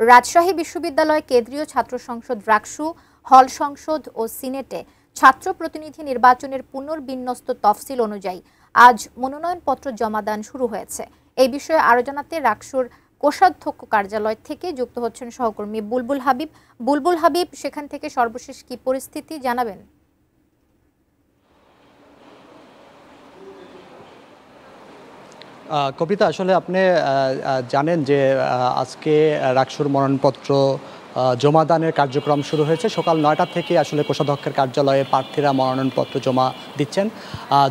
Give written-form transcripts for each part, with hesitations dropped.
রাজশাহী বিশ্ববিদ্যালয় কেন্দ্রীয় ছাত্র সংসদ রাকসু, হল সংসদ ও সিনেটে ছাত্র প্রতিনিধি নির্বাচনের পুনর্বিন্যস্ত তফসিল অনুযায়ী আজ মনোনয়নপত্র জমাদান শুরু হয়েছে। এই বিষয়ে আরো জানাতে রাকসুর কোষাধ্যক্ষ কার্যালয় থেকে যুক্ত হচ্ছেন সহকর্মী বুলবুল হাবিব। বুলবুল হাবিব, সেখান থেকে সর্বশেষ কি পরিস্থিতি জানাবেন? কবিতা, আসলে আপনি জানেন যে আজকে রাকসুর মনোনয়নপত্র জমাদানের কার্যক্রম শুরু হয়েছে। সকাল ৯টা থেকে আসলে কোষাধ্যক্ষের কার্যালয়ে প্রার্থীরা মনোনয়নপত্র জমা দিচ্ছেন।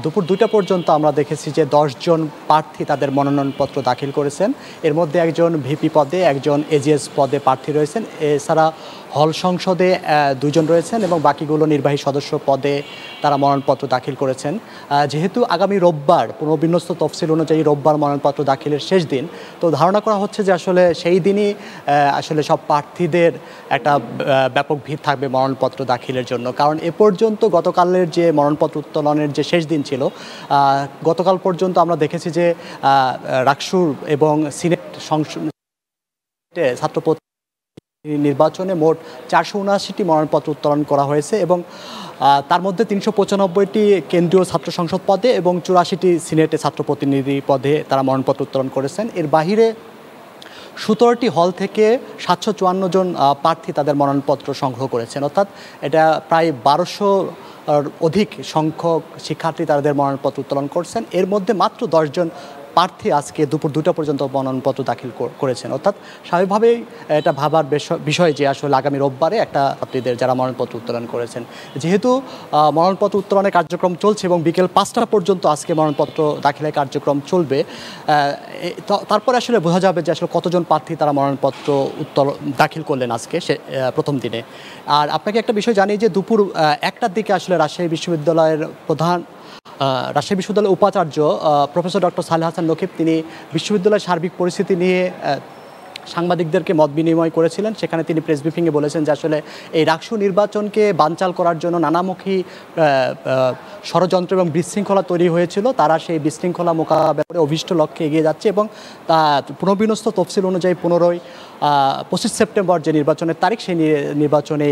দুপুর ২টা পর্যন্ত আমরা দেখেছি যে ১০ জন প্রার্থী তাদের মনোনয়নপত্র দাখিল করেছেন। এর মধ্যে একজন ভিপি পদে, একজন এজিএস পদে প্রার্থী রয়েছেন। এছাড়া হল সংসদে ২ জন রয়েছেন এবং বাকিগুলো নির্বাহী সদস্য পদে তারা মনোনয়নপত্র দাখিল করেছেন। যেহেতু আগামী রোববার পুনর্বিন্যস্ত তফসিল অনুযায়ী রোববার মনোনয়নপত্র দাখিলের শেষ দিন, তো ধারণা করা হচ্ছে যে আসলে সেই দিনই আসলে সব প্রার্থীদের একটা ব্যাপক ভিড় থাকবে মনোনয়নপত্র দাখিলের জন্য। কারণ এ পর্যন্ত গতকালের যে মনোনয়নপত্র উত্তোলনের যে শেষ দিন ছিল, গতকাল পর্যন্ত আমরা দেখেছি যে রাকসুর এবং সিনেট ছাত্র নির্বাচনে মোট ৪৭৯টি মনোনয়নপত্র উত্তোলন করা হয়েছে এবং তার মধ্যে ৩৯৫টি কেন্দ্রীয় ছাত্র সংসদ পদে এবং ৮৪টি সিনেটে ছাত্র প্রতিনিধি পদে তারা মনোনয়নপত্র উত্তোলন করেছেন। এর বাহিরে ১৭টি হল থেকে ৭৫৪ জন প্রার্থী তাদের মনোনয়নপত্র সংগ্রহ করেছেন। অর্থাৎ এটা প্রায় ১২০০ অধিক সংখ্যক শিক্ষার্থী তাদের মনোনয়নপত্র উত্তোলন করছেন। এর মধ্যে মাত্র ১০ জন প্রার্থী আজকে দুপুর ২টা পর্যন্ত মনোনয়নপত্র দাখিল করেছেন। অর্থাৎ স্বাভাবিকভাবেই এটা ভাবার বিষয় যে আসলে আগামী রোববারে একটা প্রার্থীদের যারা মনোনয়নপত্র উত্তোলন করেছেন, যেহেতু মনোনয়নপত্র উত্তোলনের কার্যক্রম চলছে এবং বিকেল ৫টা পর্যন্ত আজকে মনোনয়নপত্র দাখিলের কার্যক্রম চলবে, তারপরে আসলে বোঝা যাবে যে আসলে কতজন প্রার্থী তারা মনোনয়নপত্র দাখিল করলেন আজকে প্রথম দিনে। আর আপনাকে একটা বিষয় জানি যে দুপুর ১টার দিকে আসলে রাজশাহী বিশ্ববিদ্যালয়ের উপাচার্য প্রফেসর ডক্টর সালেহ হাসান নকিব তিনি বিশ্ববিদ্যালয়ের সার্বিক পরিস্থিতি নিয়ে সাংবাদিকদেরকে মত বিনিময় করেছিলেন। সেখানে তিনি প্রেস ব্রিফিংয়ে বলেছেন যে আসলে এই রাকসু নির্বাচনকে বানচাল করার জন্য নানামুখী ষড়যন্ত্র এবং বিশৃঙ্খলা তৈরি হয়েছিল। তারা সেই বিশৃঙ্খলা মোকাবেলা করে অভীষ্ট লক্ষ্যে এগিয়ে যাচ্ছে এবং তা পুনর্বিন্যস্ত তফসিল অনুযায়ী ২৫ সেপ্টেম্বর যে নির্বাচনের তারিখ, সেই নির্বাচনে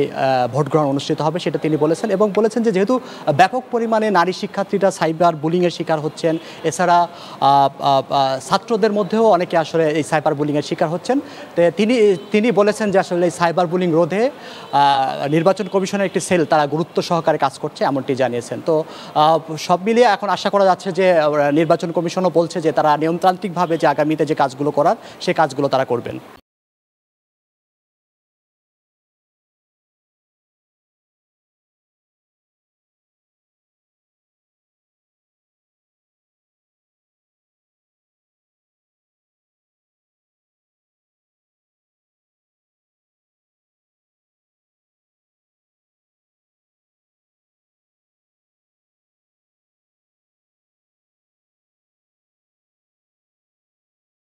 ভোট গ্রহণ অনুষ্ঠিত হবে সেটা তিনি বলেছেন এবং বলেছেন যে যেহেতু ব্যাপক পরিমাণে নারী শিক্ষার্থীরা সাইবার বুলিংয়ের শিকার হচ্ছেন, এছাড়া ছাত্রদের মধ্যেও অনেকে আসলে এই সাইবার বুলিংয়ের শিকার হচ্ছেন, তিনি বলেছেন যে আসলে এই সাইবার বুলিং রোধে নির্বাচন কমিশনের একটি সেল তারা গুরুত্ব সহকারে কাজ করছে এমনটি জানিয়েছেন। তো সব মিলিয়ে এখন আশা করা যাচ্ছে যে নির্বাচন কমিশনও বলছে যে তারা নিয়মতান্ত্রিকভাবে যে আগামীতে যে কাজগুলো করার সে কাজগুলো তারা করবেন।